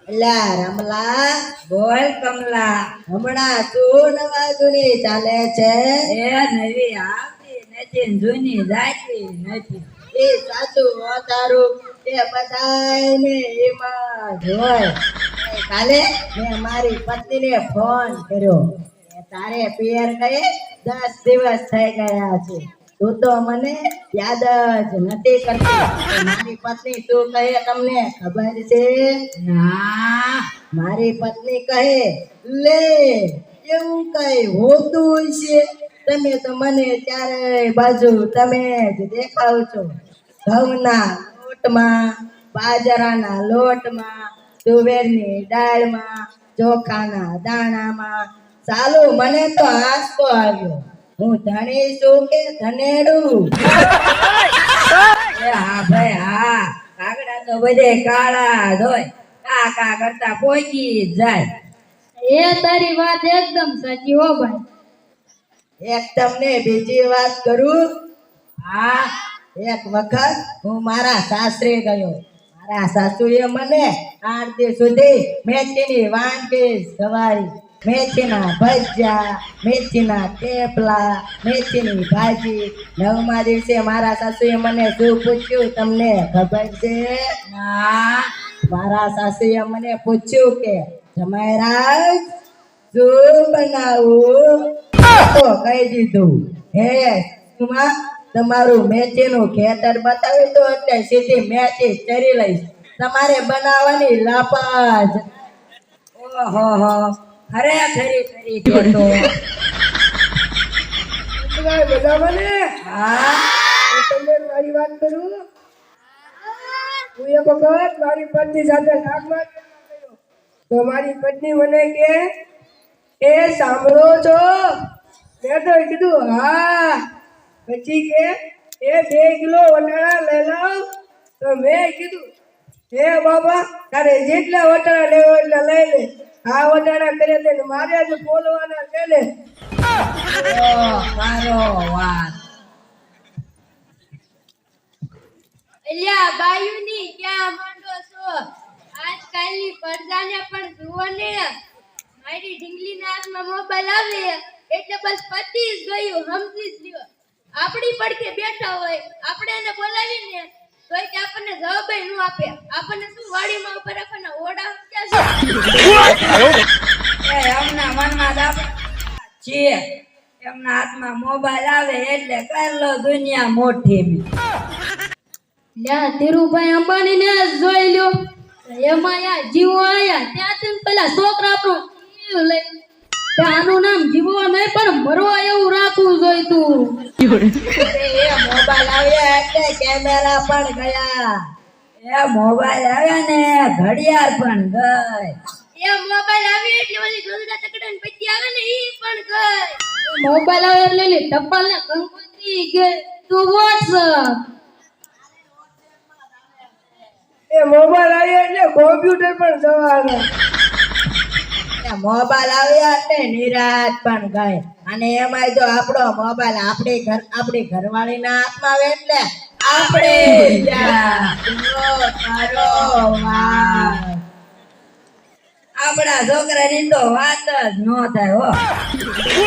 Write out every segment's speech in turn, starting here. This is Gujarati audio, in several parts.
એલા રમલા બોલ કમલા હમણાં શું નવા જૂની ચાલે છે એ નવી આવતી નથી જૂની જાતી નથી એ સાચું તારું એ બધાને એમાં જોય કાલે મેં મારી પત્નીને ફોન કર્યો તારે પિયર ગયે 10 દિવસ થઈ ગયા છે તું તો મને યાદ જ નથી કરતી મારી પત્ની તું કહે તમને ખબર છે ના મારી પત્ની કહે લે એવું કઈ હોતું છે તમે તો મને ચારે બાજુ તમે જ દેખાવ છો ઘઉંના લોટમાં બાજરાના લોટમાં તુવેરની દાળમાં ચોખાના દાણામાં ચાલુ મને તો આંસકો આવ્યો હું ધણી છું કે ધનેડું એ હા ભાઈ હા કાગડા તો બધે કાળા જ હોય કાકા કરતા પોકી જ જાય એ તારી વાત એકદમ સાચી હો ભાઈ. એક તમને બીજી વાત કરું હા એક વખત હું મારા સાસરે ગયો મારા સાસુએ મને 8 દિવસ સુધી મેથીની વાનગી ખવાડી મેથીના ભજીયા મેથીના થેપલા મેથીની ભાજી 9મા દિવસે મારા સાસુએ મને શું પૂછ્યું તમને ખબર છે ના મારા સાસુએ મને પૂછ્યું કે જમાઈરાજ શું બનાવું તો કહી દીધું હે સુમા તમારું મેથીનું ખેતર બતાવી તો એટલે સીધી મેથી ચરી લઈશ તમારે બનાવવાની લાપાજ ઓહો હો ખરેખરી કરી દેતો મજામાં ને હા હું તમને મારી વાત કરું હું એક વખત મારી પત્ની સાથે શાકમાં ગયો તો મારી પત્ની મને કે એ સાંભળો છો મેં તો કીધું હા પછી કે એ 2 કિલો વટાણા લઈ લાવ તો મેં કીધું હે બાબા તારે જેટલા વટાણા લેવો એટલા લઈ લે આ વટાણા કરે તે મારે જ બોલવાના છે ને મારો વાત અલ્યા બાયુની ક્યાં માંડો છો આજકાલની પડદાને પણ જુઓ ને મારી ઢીંગલીના હાથમાં મોબાઈલ આવે એટલે બસ પતી જ ગયું સમજી જ લ્યો આપણી પડખે બેઠા હોય આપણે એને બોલાવીને તોય કે આપણને જવાબ ન આપે આપણને શું વાડીમાં ઉપર રાખવાના ઓડા ક્યાં એ એમના મનમાં દાબ છીએ એમના હાથમાં મોબાઈલ આવે એટલે કર લો દુનિયા મોટી લ્યા ધીરુભાઈ અંબાણીને જ જોઈ લ્યો એમાં યા જીવો આયા ત્યાંથી પેલા છોકરા આપણો જીવ લઈ આનું નામ જીવો નહીં પણ મરવા એવું રાખવું જોઈતું એ મોબાઈલ આવ્યા એટલે કેમેરા પણ ગયા એ મોબાઈલ આવ્યા ને ઘડિયાળ પણ ગઈ એ મોબાઈલ આવે એટલે ઓલી ગોલડા તકડા ને પછી આવે ને ઈ પણ ગઈ મોબાઈલ આવે એટલે લે ટપાલ ને કંકોત્રી ગઈ તો WhatsApp એ મોબાઈલ આવ્યો એટલે કોમ્પ્યુટર પણ જવાનું મોબાઈલ આવ્યા એટલે નિરાત પણ ગઈ અને એમાં જો આપણો મોબાઈલ આપણી ઘરવાળીના હાથમાં આવે એટલે આપણે આપણા છોકરાની તો વાત જ ન થાય હો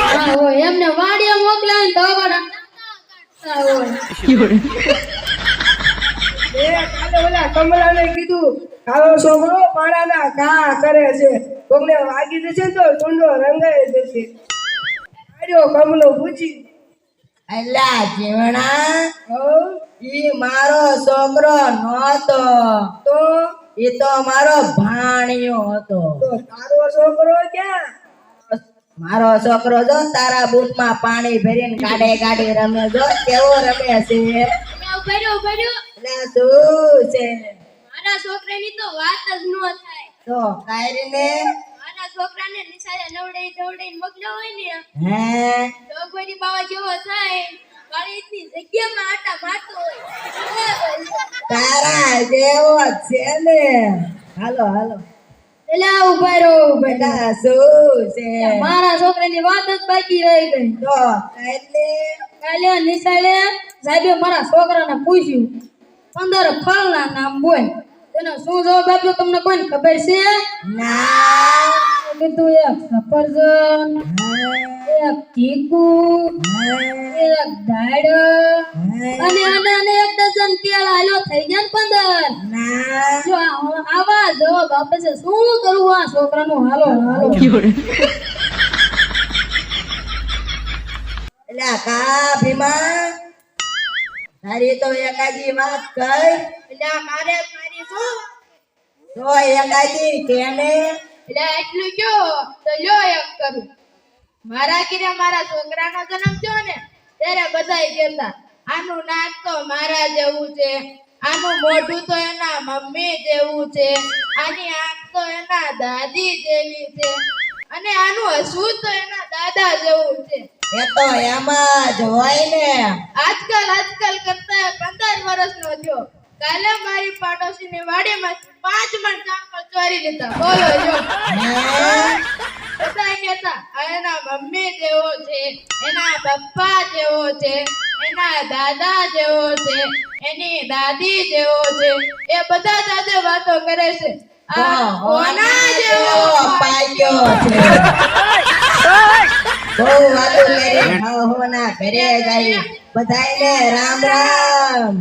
હા હોય એમને વાડીએ મોકલાય તો વાડા એ કાલે ઓલા કમલાને કીધું કાળો છોકરો પાણાના ઘા કરે છે કોકને વાગી જશે તો ચૂંડો રંગાઈ જશે આર્યો કમલો પૂછી અલ્લા જીવણા હો ઈ મારો છોકરો નહોતો તો ઈ તો મારો ભાણિયો હતો તારો છોકરો ક્યાં મારો છોકરો જો તારા બૂટમાં પાણી ભરીને કાઢે રમે જો કેવો રમે છે ભર્યો એટલે શું છે મારા છોકરાની તો વાત જ ન થાય તો કાયરીને મારા છોકરાને નિશાળે નવડાઈ મોકલ્યો હોય ને હે તો બાવા જેવો થાય વાળીની જગ્યામાં આટા મારતો હોય તારા જેવો જ છે ને. હાલો હાલો. એલા ઉભા રહો બેટા શું છે? મારા છોકરાની વાત જ બાકી રહી ગઈ. તો એટલે કાલે નિશાળે સાહેબે મારા છોકરાને પૂછ્યું 15 ફળના નામ બોલ. તેનો શું જવાબ આપ્યો તમને કોઈને ખબર છે? ના. કીધું એક સફરજન, એક ચીકુ, એક દાડો અને એક ડઝન કેળા. હાલો થઈ ગયા ને 15. ના. જો આવા જવાબ આપે છે, શું કરવું આ છોકરાનું? હાલો હાલો. એટલે કા ભીમા તારી તો એકાદી વાત કઈ. એટલે મારી શું? તો એકાદી કેને. એટલે એટલું કયો તો લ્યો એક કરું. મારા ઘરે મારા છોકરાનો જન્મ થયો ને ત્યારે બધાય કહેતા આનું નાક તો મારા જેવું છે, આનું મોઢું તો એના મમ્મી જેવું છે, આની આંખ તો એના દાદી જેવી છે, અને આનું હસવું તો એના દાદા જેવું છે. એ તો એમાં જ હોય ને. આજકાલ કરતા 15 વર્ષનો થયો. કાલે મારી પાડોશીની વાડીમાં 5 મણ ચાંપલ ચોરી લીધા. બોલો જો. બધા કહેતા આ એના મમ્મી જેવો છે, એના પપ્પા જેવો છે, એના દાદા જેવો છે, એની દાદી જેવો છે. એ બધા સાથે વાતો કરે છે. આ કોના જેવો પાક્યો છે. બહુ વાતો કરી. હોના ઘરે જાય. બધાયને રામ રામ.